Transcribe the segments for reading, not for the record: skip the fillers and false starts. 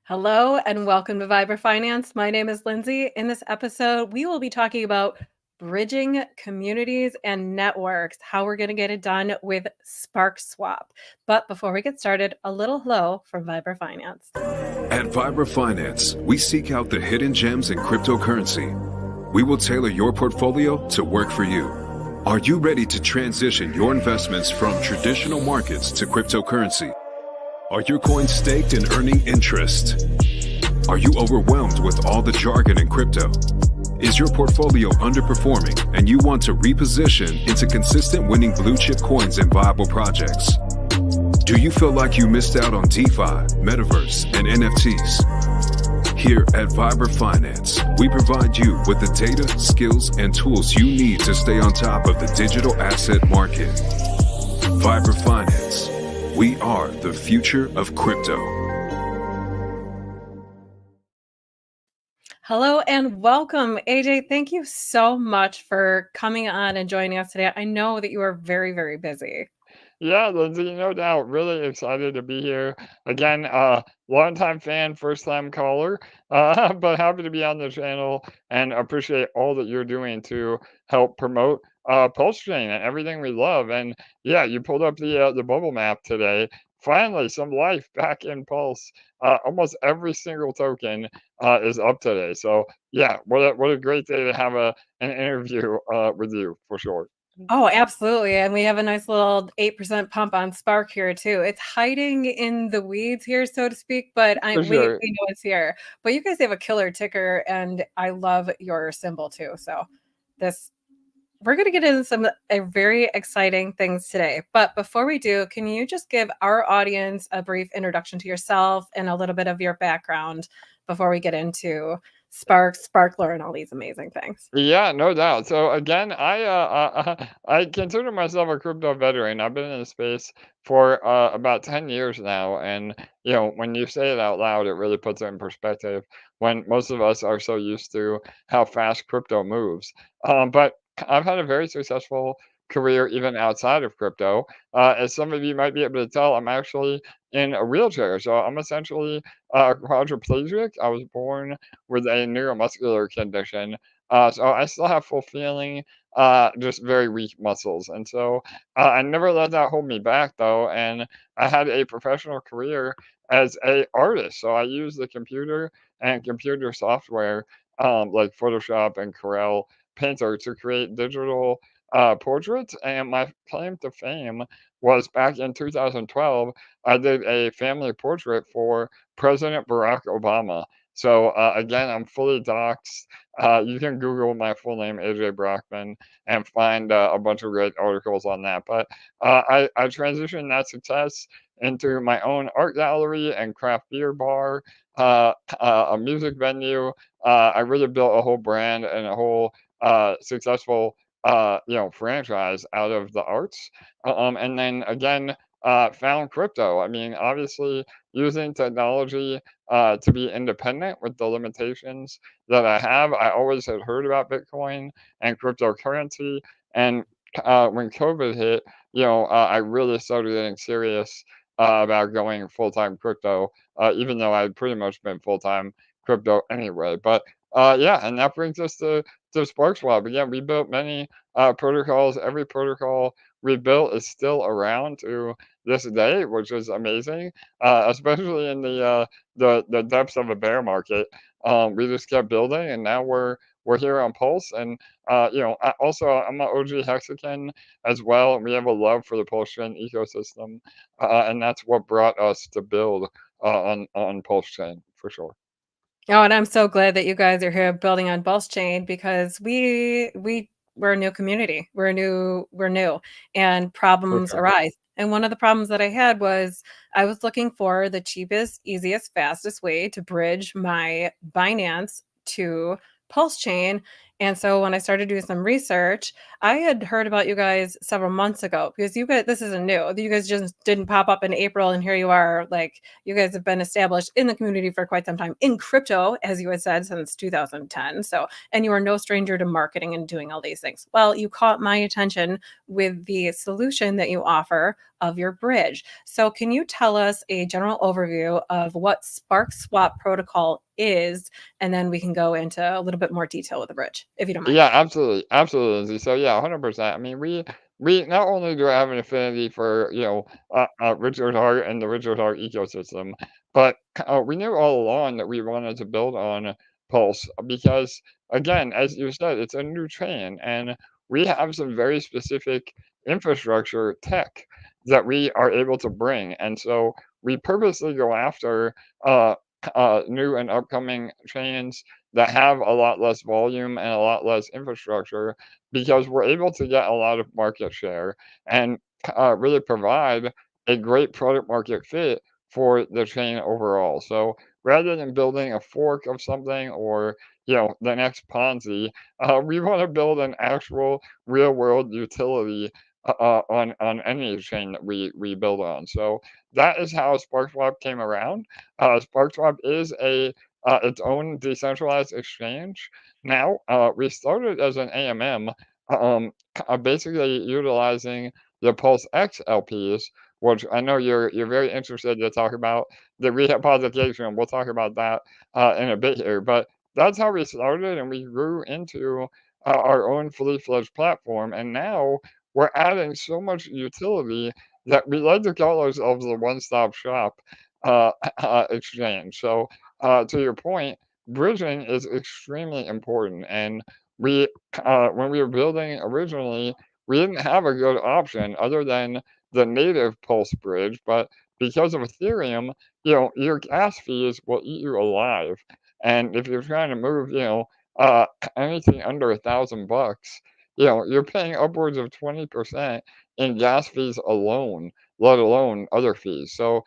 Hello and welcome to Viber Finance. My name is Lindsay. In this episode, we will be talking about bridging communities and networks, how we're going to get it done with Sparkswap. But before we get started, a little hello from Viber Finance. At Viber Finance, we seek out the hidden gems in cryptocurrency. We will tailor your portfolio to work for you. Are you ready to transition your investments from traditional markets to cryptocurrency? Are your coins staked and earning interest? Are you overwhelmed with all the jargon in crypto? Is your portfolio underperforming and you want to reposition into consistent winning blue chip coins and viable projects? Do you feel like you missed out on DeFi, Metaverse, and NFTs? Here at Viber Finance, we provide you with the data, skills, and tools you need to stay on top of the digital asset market. Viber Finance. We are the future of crypto. Hello and welcome. AJ, thank you so much for coming on and joining us today. I know that you are very, very busy. Yeah, Lindsay, no doubt. Really excited to be here. Again, longtime fan, first time caller, but happy to be on the channel and appreciate all that you're doing to help promote PulseChain and everything we love. And yeah, you pulled up the bubble map today. Finally, some life back in Pulse. Almost every single token is up today. So yeah, what a great day to have an interview with you for sure. Oh, absolutely. And we have a nice little 8% pump on Spark here too. It's hiding in the weeds here, so to speak, but For we sure. know it's here. But you guys have a killer ticker and I love your symbol too. So this we're going to get into some very exciting things today. But before we do, can you just give our audience a brief introduction to yourself and a little bit of your background before we get into Spark, Sparkler, and all these amazing things? Yeah, no doubt. So again, I consider myself a crypto veteran. I've been in the space for about 10 years now, and when you say it out loud, it really puts it in perspective. When most of us are so used to how fast crypto moves, but I've had a very successful career even outside of crypto. As some of you might be able to tell, I'm actually in a wheelchair, so I'm essentially quadriplegic. I was born with a neuromuscular condition. So I still have full feeling, just very weak muscles. And so I never let that hold me back though. And I had a professional career as a artist. So I used the computer and computer software like Photoshop and Corel Painter to create digital portraits. And my claim to fame was back in 2012, I did a family portrait for President Barack Obama. So again, I'm fully doxxed. You can Google my full name, AJ Brockman, and find a bunch of great articles on that. But I transitioned that success into my own art gallery and craft beer bar, a music venue. I really built a whole brand and a whole successful franchise out of the arts. And then again, found crypto. I mean, obviously using technology to be independent with the limitations that I have. I always had heard about Bitcoin and cryptocurrency. And when COVID hit, I really started getting serious about going full time crypto, even though I'd pretty much been full time crypto anyway. But yeah, and that brings us to Sparkswap. Again, we built many protocols. Every protocol we built is still around to this day, which is amazing, especially in the depths of a bear market. We just kept building, and now we're here on Pulse. And I'm an OG Hexagon as well, and we have a love for the PulseChain ecosystem, and that's what brought us to build on PulseChain for sure. Oh, and I'm so glad that you guys are here building on BulseChain because we're a new community. We're new, and For problems sure. arise. And one of the problems that I had was I was looking for the cheapest, easiest, fastest way to bridge my Binance to PulseChain. And so when I started doing some research, I had heard about you guys several months ago because you guys, this isn't new. You guys just didn't pop up in April and here you are. Like you guys have been established in the community for quite some time in crypto, as you had said, since 2010. So, and you are no stranger to marketing and doing all these things. Well, you caught my attention with the solution that you offer of your bridge. So, can you tell us a general overview of what Sparkswap protocol is? And then we can go into a little bit more detail with the bridge, if you don't mind. Yeah, absolutely, absolutely, Lindsay. So yeah, 100%. I mean, we not only do I have an affinity for Richard Hart and the Richard Hart ecosystem, but we knew all along that we wanted to build on Pulse because, again, as you said, it's a new chain, and we have some very specific infrastructure tech that we are able to bring, and so we purposely go after uh, new and upcoming chains that have a lot less volume and a lot less infrastructure because we're able to get a lot of market share and really provide a great product market fit for the chain overall. So rather than building a fork of something or the next Ponzi, we want to build an actual real world utility on any chain that we build on. So that is how SparkSwap came around. SparkSwap is a its own decentralized exchange. Now, we started as an AMM, basically utilizing the Pulse X LPs, which I know you're very interested to talk about the rehypothecation. We'll talk about that in a bit here, but that's how we started, and we grew into our own fully fledged platform. And now we're adding so much utility that we like to call ourselves the one-stop shop uh, exchange. So to your point, bridging is extremely important. And when we were building originally, we didn't have a good option other than the native Pulse bridge. But because of Ethereum, your gas fees will eat you alive. And if you're trying to move, uh, anything under $1,000, you're paying upwards of 20% in gas fees alone, let alone other fees. So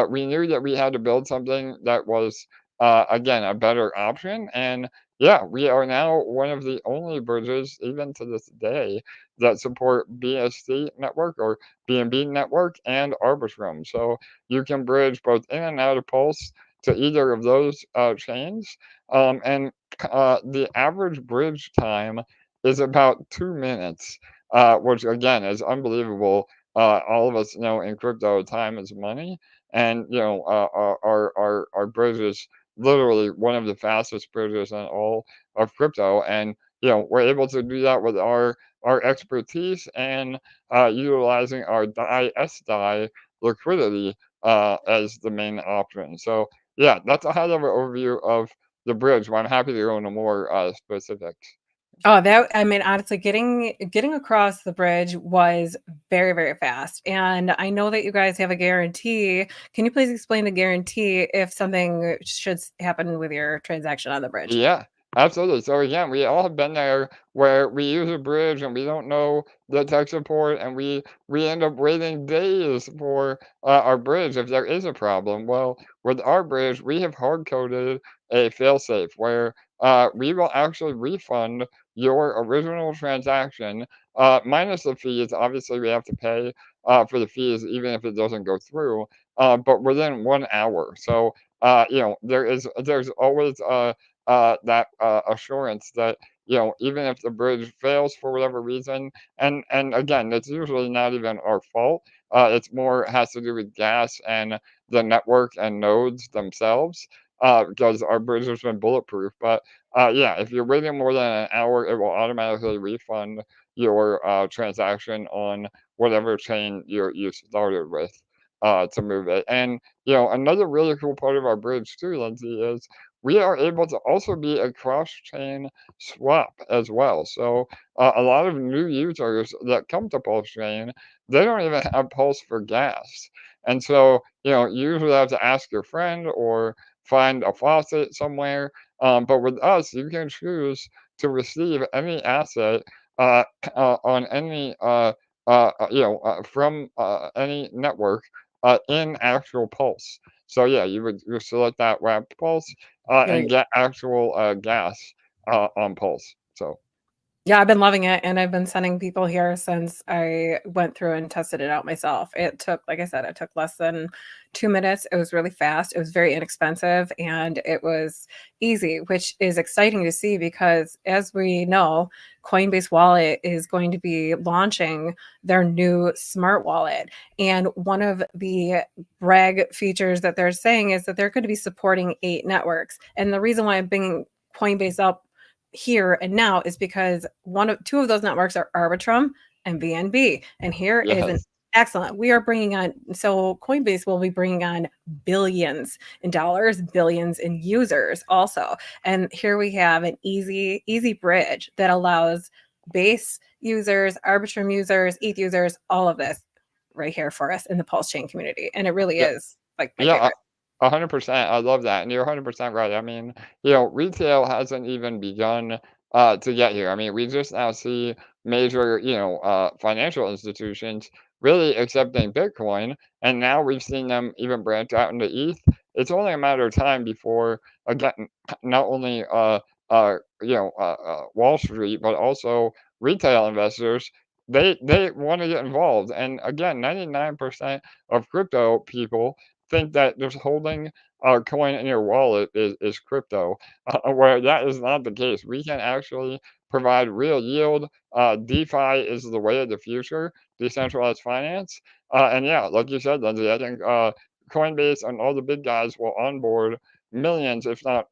we knew that we had to build something that was again, a better option. And yeah, we are now one of the only bridges, even to this day, that support BSC network or BNB network and Arbitrum. So you can bridge both in and out of Pulse to either of those chains. And the average bridge time is about 2 minutes, which again is unbelievable. All of us know in crypto, time is money, and our bridges literally one of the fastest bridges in all of crypto. And we're able to do that with our expertise and utilizing our DAI SDAI liquidity as the main option. So yeah, that's a high level overview of the bridge. But I'm happy to go into more specifics. Oh, that I mean, honestly, getting across the bridge was very, very fast. And I know that you guys have a guarantee. Can you please explain the guarantee if something should happen with your transaction on the bridge? Yeah, absolutely. So again, we all have been there where we use a bridge and we don't know the tech support, and we end up waiting days for our bridge if there is a problem. Well, with our bridge, we have hard coded a failsafe where we will actually refund your original transaction minus the fees. Obviously, we have to pay for the fees even if it doesn't go through, but within 1 hour. So there's always that assurance that even if the bridge fails for whatever reason, and again, it's usually not even our fault. It's more has to do with gas and the network and nodes themselves. Because our bridge has been bulletproof. But yeah, if you're waiting more than an hour, it will automatically refund your transaction on whatever chain you started with to move it. And another really cool part of our bridge too, Lindsay, is we are able to also be a cross-chain swap as well. So a lot of new users that come to PulseChain, they don't even have Pulse for gas. And so, you usually have to ask your friend or find a faucet somewhere. But with us, you can choose to receive any asset uh, on any, from any network in actual Pulse. So yeah, you select that wrapped Pulse and Right. get actual gas on Pulse. So Yeah, I've been loving it, and I've been sending people here since I went through and tested it out myself. It took, like I said, it took less than 2 minutes. It was really fast. It was very inexpensive, and it was easy, which is exciting to see because as we know, Coinbase Wallet is going to be launching their new smart wallet. And one of the brag features that they're saying is that they're going to be supporting 8 networks. And the reason why I'm bringing Coinbase up here and now is because two of those networks are Arbitrum and BNB. And here is an Yes. excellent. We are bringing on, so Coinbase will be bringing on billions in dollars, billions in users also. And here we have an easy bridge that allows base users, Arbitrum users, ETH users, all of this right here for us in the PulseChain community. And it really Yeah. is like my Yeah, favorite. 100%. I love that, and you're 100% right. I mean, retail hasn't even begun to get here. I mean, we just now see major, financial institutions really accepting Bitcoin, and now we've seen them even branch out into ETH. It's only a matter of time before, again, not only Wall Street, but also retail investors. They want to get involved, and again, 99% of crypto people think that just holding a coin in your wallet is crypto, where that is not the case. We can actually provide real yield. DeFi is the way of the future, decentralized finance. And yeah, like you said, Lindsay, I think Coinbase and all the big guys will onboard millions, if not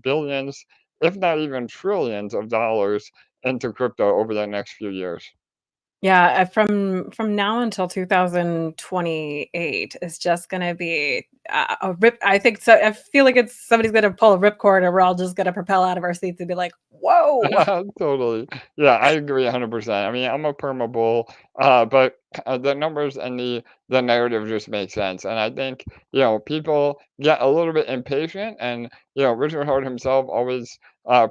billions, if not even trillions of dollars into crypto over the next few years. Yeah, from now until 2028 is just gonna be a rip. I think so. I feel like it's somebody's gonna pull a ripcord, and we're all just gonna propel out of our seats and be like, "Whoa!" Totally. Yeah, I agree 100%. I mean, I'm a perma bull, but the numbers and the narrative just make sense. And I think, people get a little bit impatient. And, Richard Hart himself always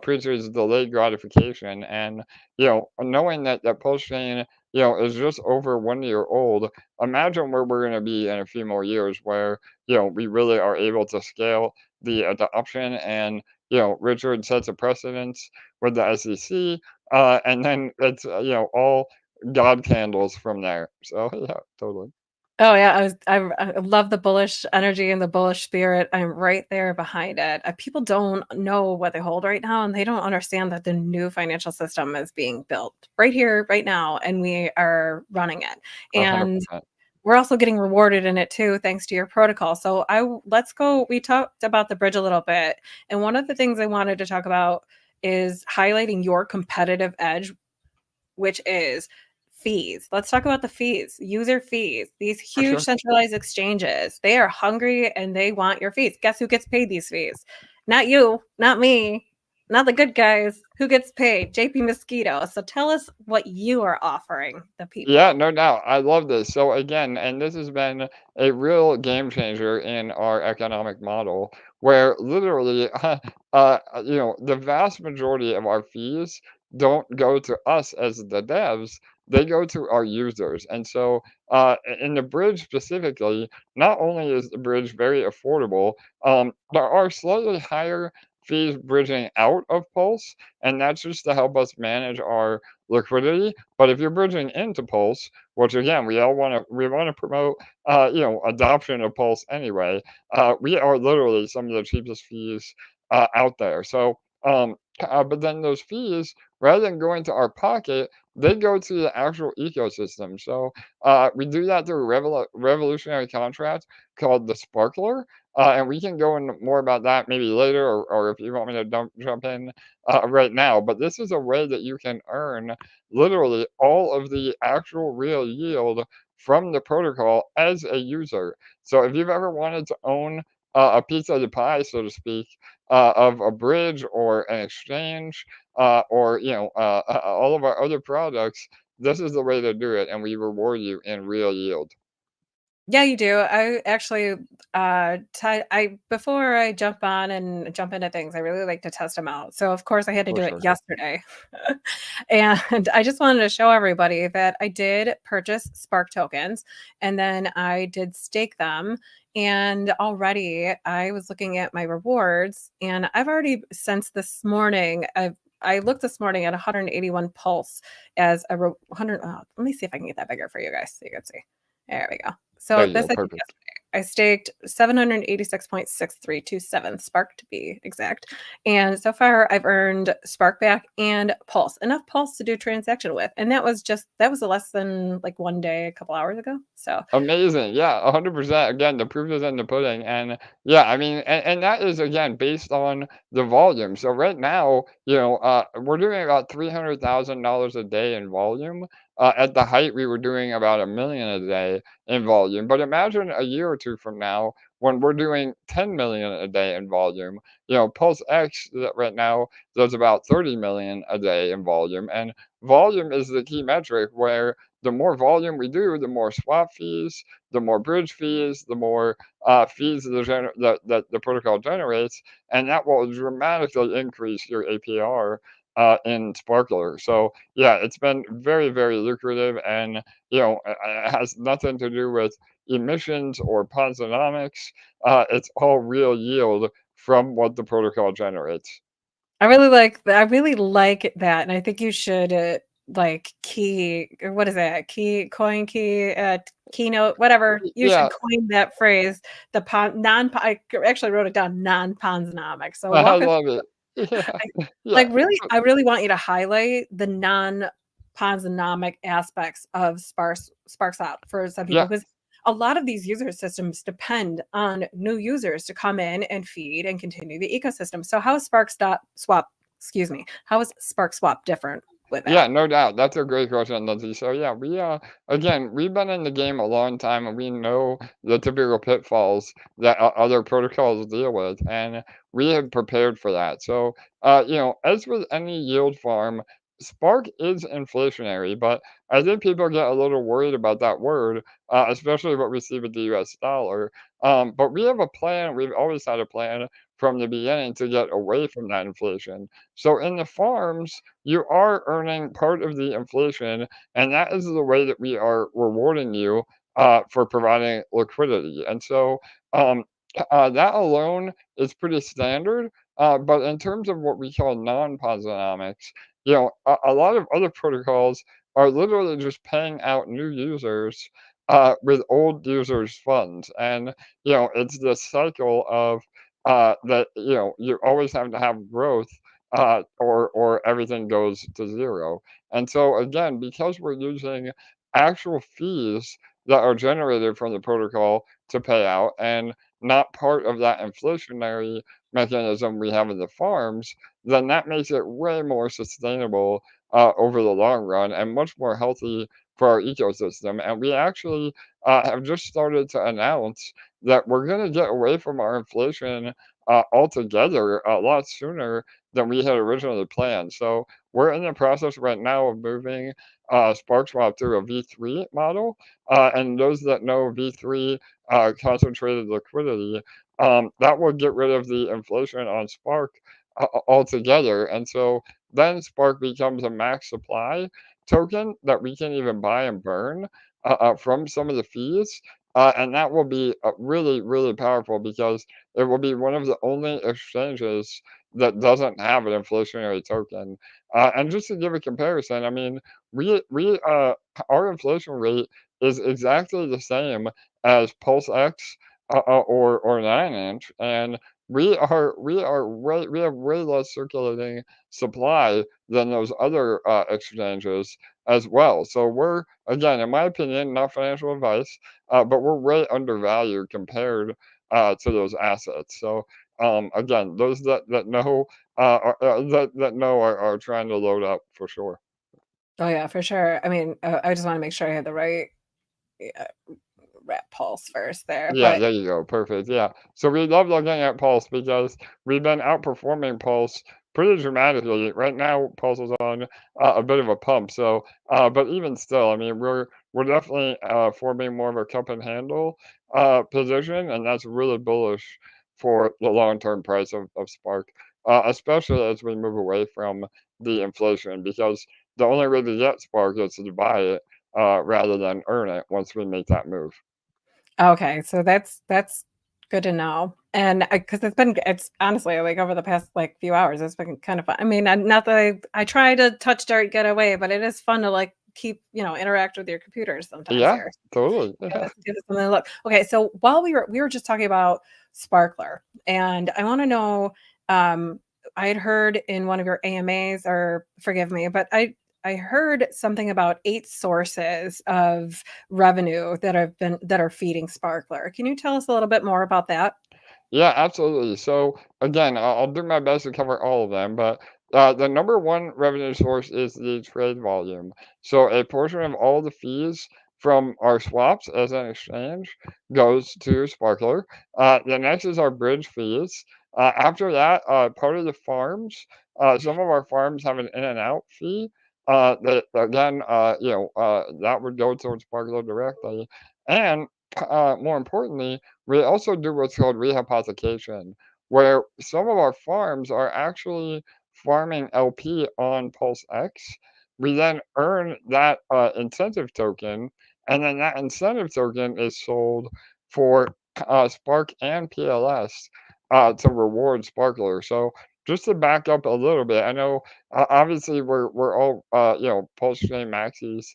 preaches delayed gratification. And, knowing that Pulse Chain, is just over 1 year old, imagine where we're going to be in a few more years where, we really are able to scale the adoption and, Richard sets a precedence with the SEC, and then it's all God candles from there. So yeah, totally. Oh yeah, I love the bullish energy and the bullish spirit. I'm right there behind it. People don't know what they hold right now, and they don't understand that the new financial system is being built right here, right now, and we are running it. And 100%. we're also getting rewarded in it too, thanks to your protocol. So let's go. We talked about the bridge a little bit, and one of the things I wanted to talk about is highlighting your competitive edge, which is fees. Let's talk about the fees, user fees. These For huge sure. centralized exchanges, they are hungry and they want your fees. Guess who gets paid these fees? Not you, not me, not the good guys. Who gets paid? JP Mosquito. So tell us what you are offering the Yeah, people. no doubt. I love this. So again, and this has been a real game changer in our economic model, where literally, the vast majority of our fees don't go to us as the devs; they go to our users. And so, in the bridge specifically, not only is the bridge very affordable, there are slightly higher fees bridging out of Pulse, and that's just to help us manage our liquidity. But if you're bridging into Pulse, which again we want to promote, adoption of Pulse anyway. We are literally some of the cheapest fees out there. So, but then those fees, rather than going to our pocket, they go to the actual ecosystem. So we do that through a revolutionary contract called the Sparkler. And we can go into more about that maybe later, or if you want me to jump in right now. But this is a way that you can earn literally all of the actual real yield from the protocol as a user. So if you've ever wanted to own a piece of the pie, so to speak, of a bridge or an exchange, or all of our other products, this is the way to do it, and we reward you in real yield. Yeah, you do. I actually, I before I jump on and jump into things, I really like to test them out. So of course I had to For do it sure. yesterday. And I just wanted to show everybody that I did purchase Spark tokens and then I did stake them. And already I was looking at my rewards and I've already since this morning, I've I looked this morning at 181 pulse as a 100. Let me see if I can get that bigger for you guys so you can see. There we go. There So you this go. I did Perfect. yesterday. I staked 786.6327 Spark to be exact. And so far I've earned Spark back and Pulse, enough Pulse to do transaction with. And that was less than like one day, a couple hours ago. So Amazing. Yeah, 100%. Again, the proof is in the pudding. And yeah, I mean, and that is again based on the volume. So right now, we're doing about $300,000 a day in volume. At the height, we were doing about 1 million a day in volume. But imagine a year or two from now when we're doing 10 million a day in volume. Pulse X that right now does about 30 million a day in volume. And volume is the key metric where the more volume we do, the more swap fees, the more bridge fees, the more fees that the protocol generates, and that will dramatically increase your APR in Sparkler. So yeah, it's been very, very lucrative, and it has nothing to do with emissions or Ponzonomics. It's all real yield from what the protocol generates. I really like that, and I think you should, like, key or what is that? Keynote, whatever. You should Yeah, coin that phrase, the I actually wrote it down, non-Ponzonomic. So I walk us love it. Yeah, I yeah. really I really want you to highlight the non-Ponzonomic aspects of Sparkswap for some people, Yeah, because a lot of these user systems depend on new users to come in and feed and continue the ecosystem. So how is how is SparkSwap different with yeah, that? no doubt. That's a great question, Lindsay. So yeah, we've been in the game a long time, and we know the typical pitfalls that other protocols deal with, and we have prepared for that. So, as with any yield farm, Spark is inflationary, but I think people get a little worried about that word, especially what we see with the U.S. dollar. But we have a plan. We've always had a plan from the beginning to get away from that inflation. So in the farms you are earning part of the inflation, and that is the way that we are rewarding you for providing liquidity. And so that alone is pretty standard. But in terms of what we call non-Posonomics, a lot of other protocols are literally just paying out new users with old users' funds. And, it's this cycle of that, you always have to have growth or everything goes to zero. And so again, because we're using actual fees that are generated from the protocol to pay out and not part of that inflationary mechanism we have in the farms, then that makes it way more sustainable over the long run and much more healthy for our ecosystem. And we actually have just started to announce that we're going to get away from our inflation altogether a lot sooner than we had originally planned. So we're in the process right now of moving SparkSwap to a V3 model. And those that know V3 concentrated liquidity, that will get rid of the inflation on Spark altogether. And so then Spark becomes a max supply token that we can even buy and burn from some of the fees. And that will be really, really powerful because it will be one of the only exchanges that doesn't have an inflationary token. And just to give a comparison, I mean, our inflation rate is exactly the same as PulseX or 9inch, and we have way less circulating supply than those other exchanges as well. So we're again, in my opinion, not financial advice, but we're way undervalued compared to those assets. So again, those that know that know are trying to load up for sure. Oh yeah, for sure. I mean, I just want to make sure I had the right rep pulse first there, Yeah, but there you go. Perfect. Yeah. So we love looking at Pulse because we've been outperforming Pulse pretty dramatically. Right now, Pulse is on a bit of a pump. So, but even still, I mean, we're definitely forming more of a cup and handle position, and that's really bullish for the long-term price of Spark, especially as we move away from the inflation, because the only way to get Spark is to buy it rather than earn it once we make that move. okay, so that's Good to know. And because it's honestly like over the past like few hours, it's been kind of fun. I mean, not that I try to touch dart get away, but it is fun to like keep, interact with your computers sometimes Yeah, here. totally. Give it something to look. Okay, so while we were just talking about Sparkler, and I want to know, um, I had heard in one of your AMAs, or forgive me, but I heard something about 8 sources of revenue that are feeding Sparkler. Can you tell us a little bit more about that? Yeah, absolutely. So again, I'll do my best to cover all of them, but the number one revenue source is the trade volume. So a portion of all the fees from our swaps as an exchange goes to Sparkler. The next is our bridge fees. After that, part of the farms, some of our farms have an in and out fee. That again, that would go towards Sparkler directly, and more importantly, we also do what's called rehypothecation, where some of our farms are actually farming LP on PulseX. We then earn that incentive token, and then that incentive token is sold for Spark and PLS to reward Sparkler. So just to back up a little bit, I know obviously we're all PulseChain maxis,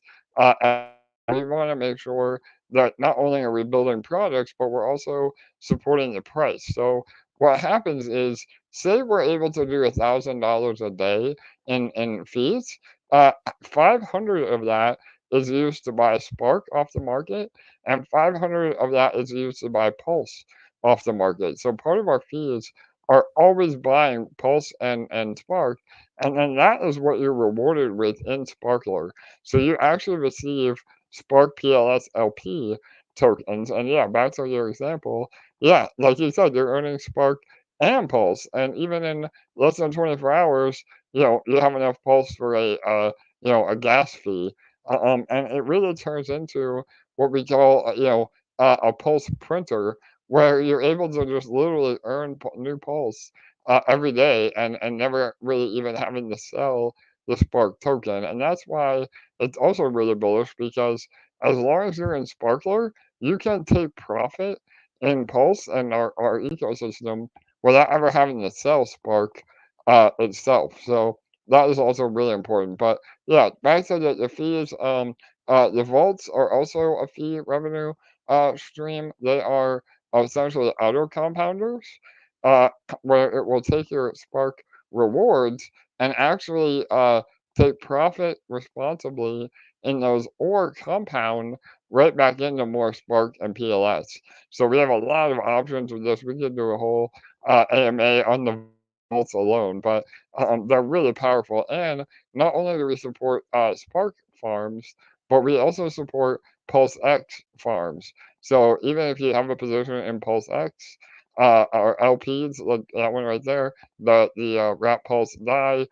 and we want to make sure that not only are we building products, but we're also supporting the price. So what happens is, say we're able to do $1,000 a day in fees, 500 of that is used to buy Spark off the market, and 500 of that is used to buy Pulse off the market. So part of our fees are always buying Pulse and Spark, and then that is what you're rewarded with in Sparkler. So you actually receive Spark PLS LP tokens. And yeah, back to your example, yeah, like you said, you're earning Spark and Pulse. And even in less than 24 hours, you have enough Pulse for a gas fee. And it really turns into what we call, a Pulse printer, where you're able to just literally earn new Pulse every day and never really even having to sell the Spark token. And that's why it's also really bullish because as long as you're in Sparkler, you can take profit in Pulse and our ecosystem without ever having to sell Spark itself. So that is also really important. But yeah, back to the fees, the vaults are also a fee revenue stream. They are essentially auto compounders uh, where it will take your Spark rewards and actually take profit responsibly in those or compound right back into more Spark and PLS. So we have a lot of options with this. We could do a whole AMA on the vaults alone, but they're really powerful. And not only do we support Spark farms, but we also support PulseX farms. So even if you have a position in PulseX, or LPs, like that one right there, the Rat Pulse die,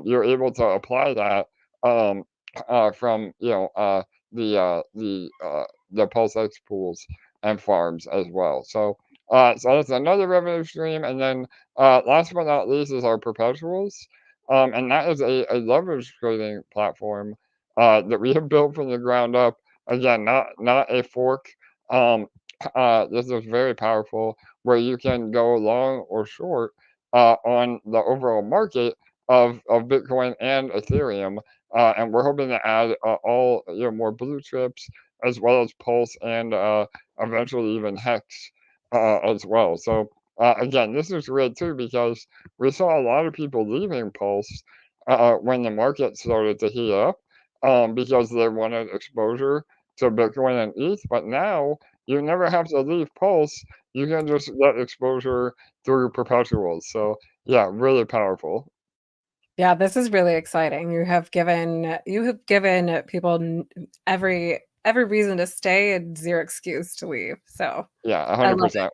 you're able to apply that um, from the PulseX pools and farms as well. So that's another revenue stream, and then last but not least is our perpetuals, and that is a leverage trading platform that we have built from the ground up. Again, not a fork. Um, this is very powerful, where you can go long or short on the overall market of Bitcoin and Ethereum. And we're hoping to add all more blue chips as well as Pulse and eventually even Hex as well. So again, this is great too because we saw a lot of people leaving Pulse when the market started to heat up because they wanted exposure to Bitcoin and ETH. But now you never have to leave Pulse. You can just get exposure through perpetuals. So yeah, really powerful. Yeah, this is really exciting. You have given people every reason to stay and zero excuse to leave. So Yeah, I love 100%.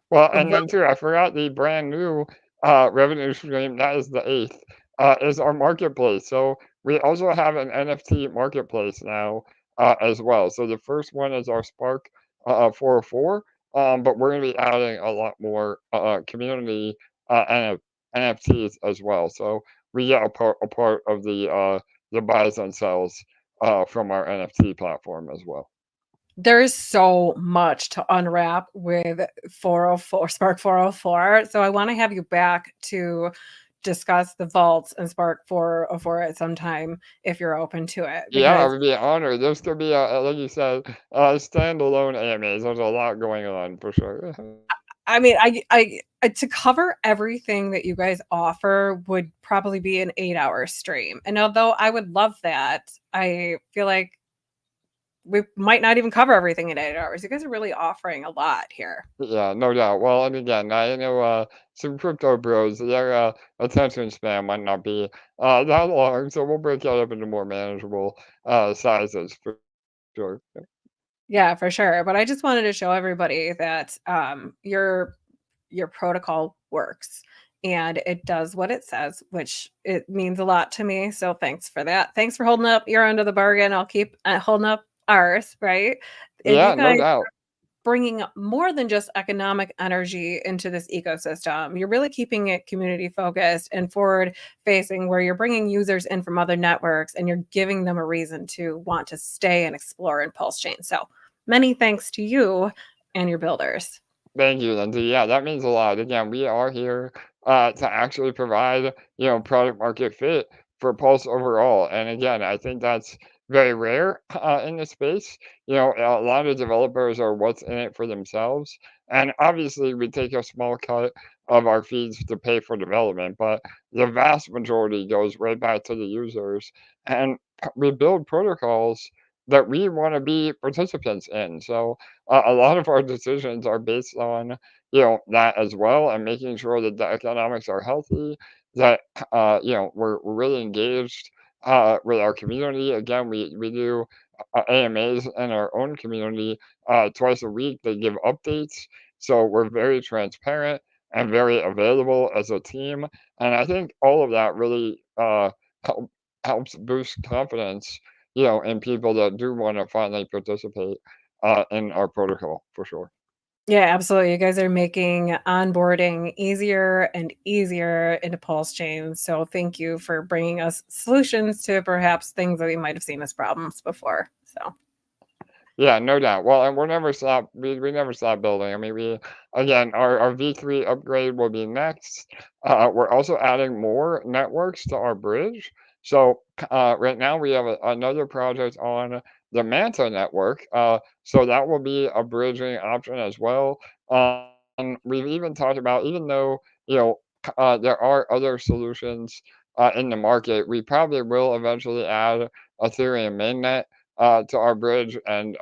Well, it. and then too, I forgot the brand new revenue stream. That is the eighth. Is our marketplace. So we also have an NFT marketplace now as well. So the first one is our Spark 404, but we're going to be adding a lot more community NFTs as well. So we get a part of the buys and sells from our NFT platform as well. There's so much to unwrap with 404 Spark 404. So I want to have you back to discuss the vaults and Spark 404 at some time if you're open to it Yeah, I because would be honored. This could be like you said, standalone AMAs. There's a lot going on for sure. I mean, to cover everything that you guys offer would probably be an 8-hour stream. And although I would love that, I feel like we might not even cover everything in 8 hours. You guys are really offering a lot here. Yeah, no doubt. Well, and again, I know some crypto bros, their attention span might not be that long, so we'll break that up into more manageable sizes for sure. Yeah, for sure. But I just wanted to show everybody that your protocol works and it does what it says, which it means a lot to me. So thanks for that. Thanks for holding up your end of the bargain. I'll keep holding up ours, right? And you Yeah, no guys doubt. bringing more than just economic energy into this ecosystem. You're really keeping it community focused and forward facing, where you're bringing users in from other networks and you're giving them a reason to want to stay and explore in PulseChain. So many thanks to you and your builders. Thank you, Lindsay. Yeah, that means a lot. Again, we are here to actually provide, product market fit for Pulse overall. And again, I think that's very rare in the space. A lot of developers are what's in it for themselves. And obviously, we take a small cut of our fees to pay for development, but the vast majority goes right back to the users. And we build protocols that we want to be participants in. So, a lot of our decisions are based on that as well, and making sure that the economics are healthy, that we're really engaged with our community. Again, we do AMAs in our own community twice a week. They give updates, so we're very transparent and very available as a team. And I think all of that really help, helps boost confidence in people that do want to finally participate in our protocol for sure. Yeah, absolutely. You guys are making onboarding easier and easier into Pulse Chain. So thank you for bringing us solutions to perhaps things that we might have seen as problems before. So Yeah, no doubt. Well, and we're never stop. We never stop building. I mean, we again, our V3 upgrade will be next. We're also adding more networks to our bridge. So right now we have another project on the Manta network. So that will be a bridging option as well. And we've even talked about, even though there are other solutions in the market, we probably will eventually add Ethereum mainnet to our bridge, and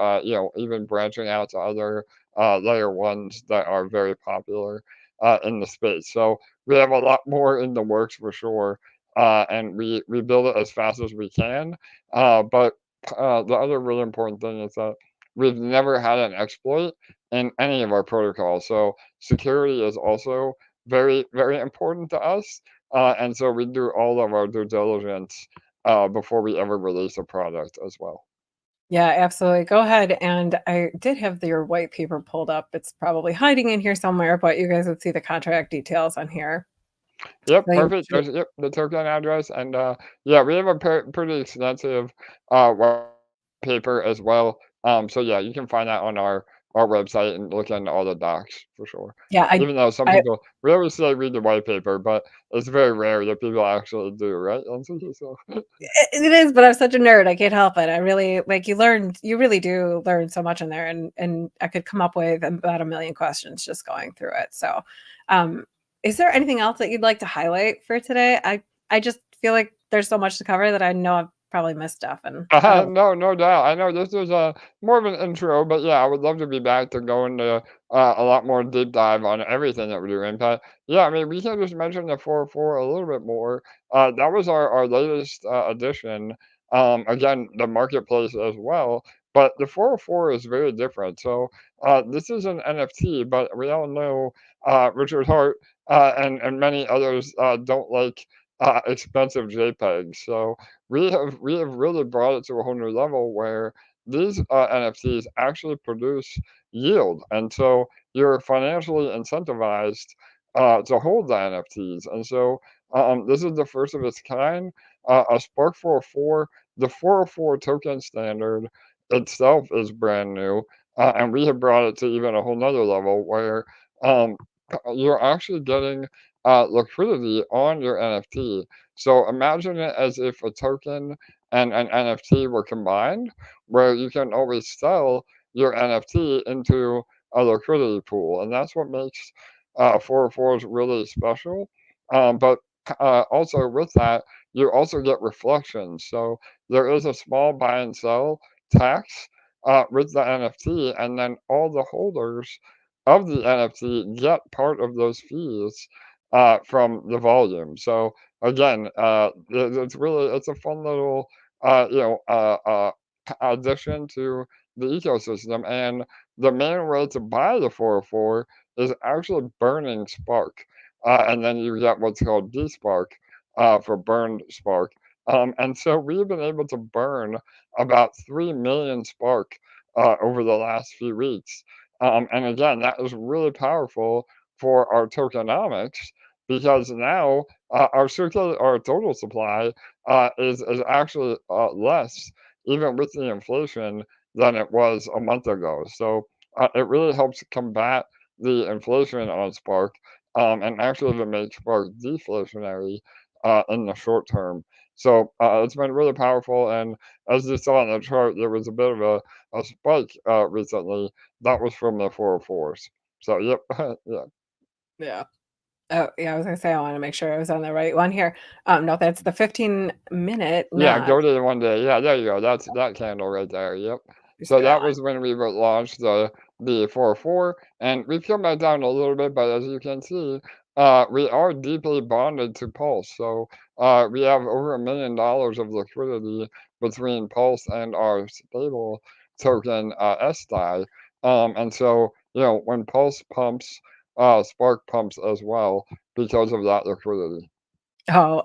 even branching out to other layer ones that are very popular in the space. So we have a lot more in the works for sure, and we build it as fast as we can. But the other really important thing is that we've never had an exploit in any of our protocols. So security is also very very important to us, and so we do all of our due diligence before we ever release a product as well. yeah, absolutely. Go ahead. And I did have your white paper pulled up. It's probably hiding in here somewhere, but you guys would see the contract details on here. Yep, So you perfect. should- There's yep, the token address, and yeah, we have a pretty extensive white paper as well. So yeah, you can find that on our website and look into all the docs for sure. yeah, Even though some I people we always say read the white paper, but it's very rare that people actually do, right? So it is, but I'm such a nerd. I can't help it. I really like you really do learn so much in there and I could come up with about a million questions just going through it. So, um, is there anything else that you'd like to highlight for today? I just feel like there's so much to cover that I know I've probably missed stuff and I don't No, no doubt. I know this is a more of an intro, but yeah, I would love to be back to go into a lot more deep dive on everything that we're doing. But yeah, I mean, we can just mention the 404 a little bit more. That was our latest addition. Again, the marketplace as well. But the 404 is very different. So this is an NFT, but we all know Richard Hart and many others don't like expensive JPEGs. So we have really brought it to a whole new level where these NFTs actually produce yield, and so you're financially incentivized to hold the NFTs. And so this is the first of its kind. A Spark 404, the 404 token standard itself is brand new, and we have brought it to even a whole nother level where um, you're actually getting liquidity on your NFT. So imagine it as if a token and an NFT were combined, where you can always sell your NFT into a liquidity pool, and that's what makes 404s really special. But also with that, you also get reflections. So there is a small buy and sell tax with the NFT, and then all the holders of the NFT get part of those fees from the volume. So again, it's really it's a fun little addition to the ecosystem. And the main way to buy the 404 is actually burning Spark, and then you get what's called DSpark for burned Spark. And so we've been able to burn about 3 million Spark over the last few weeks. And again, that is really powerful for our tokenomics because now our total supply is actually less, even with the inflation, than it was a month ago. So it really helps combat the inflation on Spark and actually even make Spark deflationary in the short term. So it's been really powerful. And as you saw in the chart, there was a bit of a spike recently. That was from the 404s. So, yep. Yeah. Yeah. Oh, yeah, I was gonna say I wanna make sure I was on the right one here. No, that's the 15-minute, Yeah, not go to the one day. Yeah, there you go. That's that candle right there. Yep. just So go that down. was when we launched the 404, and we've come back down a little bit, but as you can see, we are deeply bonded to Pulse. So we have over $1 million of liquidity between Pulse and our stable token SDI. And so when Pulse pumps, Spark pumps as well because of that liquidity. Oh,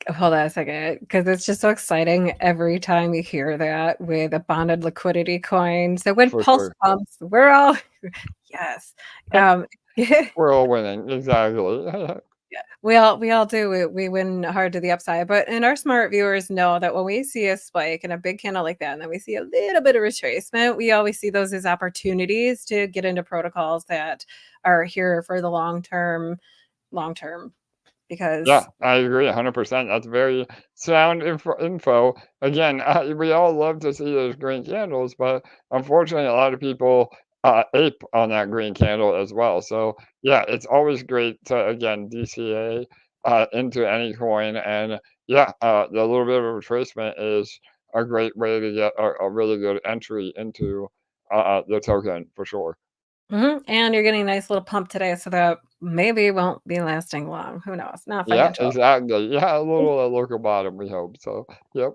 hold on a second, because it's just so exciting every time you hear that with a bonded liquidity coin. So when For Pulse sure. pumps, we're all yes. Um, yeah, We're all winning, exactly. we all do. We win hard to the upside, but and our smart viewers know that when we see a spike and a big candle like that, and then we see a little bit of retracement, we always see those as opportunities to get into protocols that are here for the long term, Yeah, because I agree 100%. That's very sound info. Again, we all love to see those green candles, but unfortunately, a lot of people ape on that green candle as well. So, yeah, it's always great to, again, DCA into any coin. And yeah, the little bit of retracement is a great way to get a really good entry into the token for sure. and you're getting a nice little pump today, so that maybe won't be lasting long. Who knows? Not Yeah, financial. exactly. Yeah, a little local bottom, we hope. So, yep.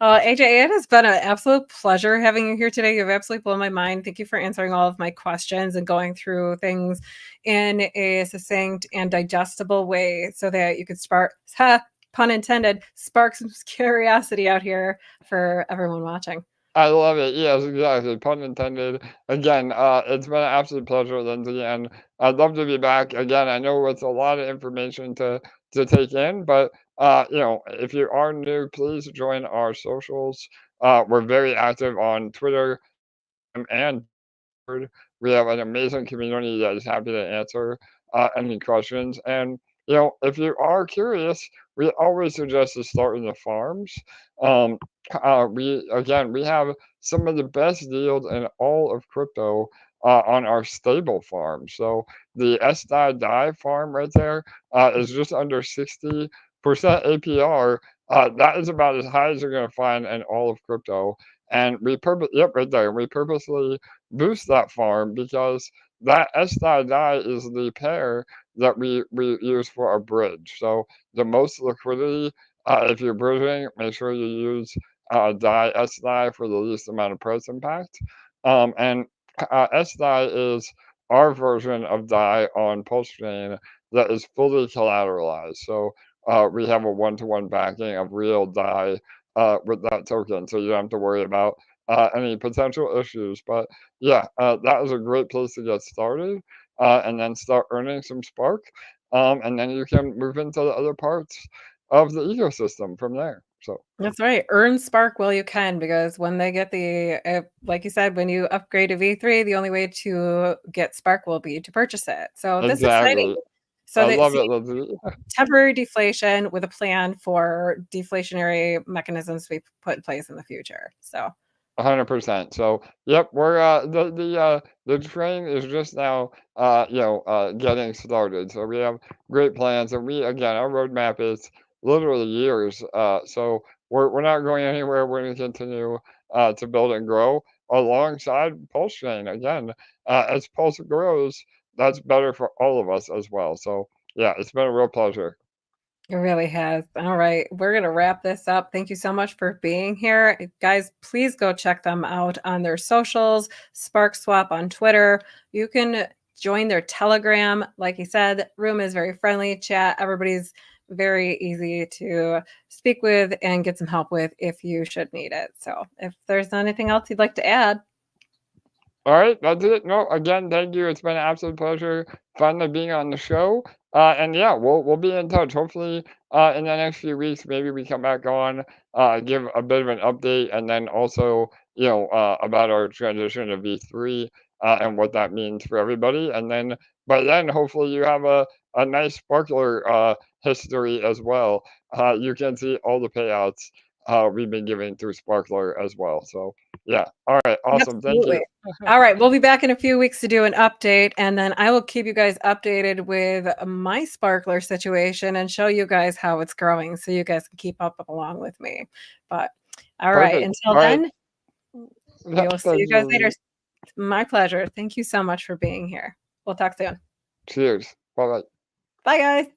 AJ, it has been an absolute pleasure having you here today. You've absolutely blown my mind. Thank you for answering all of my questions and going through things in a succinct and digestible way so that you could spark, ha, pun intended, spark some curiosity out here for everyone watching. I love it. Yes, exactly. Pun intended. Again, it's been an absolute pleasure, Lindsay, and I'd love to be back again. I know it's a lot of information to take in, but if you are new, please join our socials. We're very active on Twitter and Discord. We have an amazing community that is happy to answer any questions. And if you are curious, we always suggest to start in the farms. Um, we have some of the best yield in all of crypto on our stable farm. So the SDI farm right there is just under 60% APR. That is about as high as you're going to find in all of crypto. And yep, right there. We purposely boost that farm because that SDI is the pair that we use for our bridge. So the most liquidity, if you're bridging, make sure you use DAI SDI for the least amount of price impact. And SDI is our version of DAI on PulseChain that is fully collateralized. So we have a one-to-one backing of real DAI with that token, so you don't have to worry about any potential issues. But yeah, that is a great place to get started and then start earning some Spark. And then you can move into the other parts of the ecosystem from there. So That's right. Earn Spark while you can, because when they get like you said, when you upgrade to V3, the only way to get Spark will be to purchase it. So this is exciting. exactly. So I that love see it, Lindsay. temporary deflation with a plan for deflationary mechanisms to be put in place in the future. So 100%. So, yep, we're the train is just now getting started. So we have great plans, and we again our roadmap is literally years. So we're not going anywhere. We're going to continue to build and grow alongside PulseChain. Again, as Pulse grows, that's better for all of us as well. So yeah, it's been a real pleasure. it really has. All right. We're going to wrap this up. Thank you so much for being here. Guys, please go check them out on their socials, Sparkswap on Twitter. You can join their Telegram. Like you said, room is very friendly, chat. Everybody's very easy to speak with and get some help with if you should need it. So if there's anything else you'd like to add. All right, that's it. No, again, thank you. It's been an absolute pleasure finally being on the show. And yeah, we'll be in touch. Hopefully, in the next few weeks, maybe we come back on, give a bit of an update, and then also, about our transition to V3 and what that means for everybody. And then by then, hopefully, you have a nice sparkler history as well. You can see all the payouts we've been giving through Sparkler as well. So yeah. All right. Awesome. Thank Absolutely. you. All right. We'll be back in a few weeks to do an update, and then I will keep you guys updated with my sparkler situation and show you guys how it's growing so you guys can keep up along with me. But all right. Perfect. Until All right. then, Yeah, we will see thank you guys you. later. My pleasure. Thank you so much for being here. We'll talk soon. Cheers. Bye bye. Bye, guys.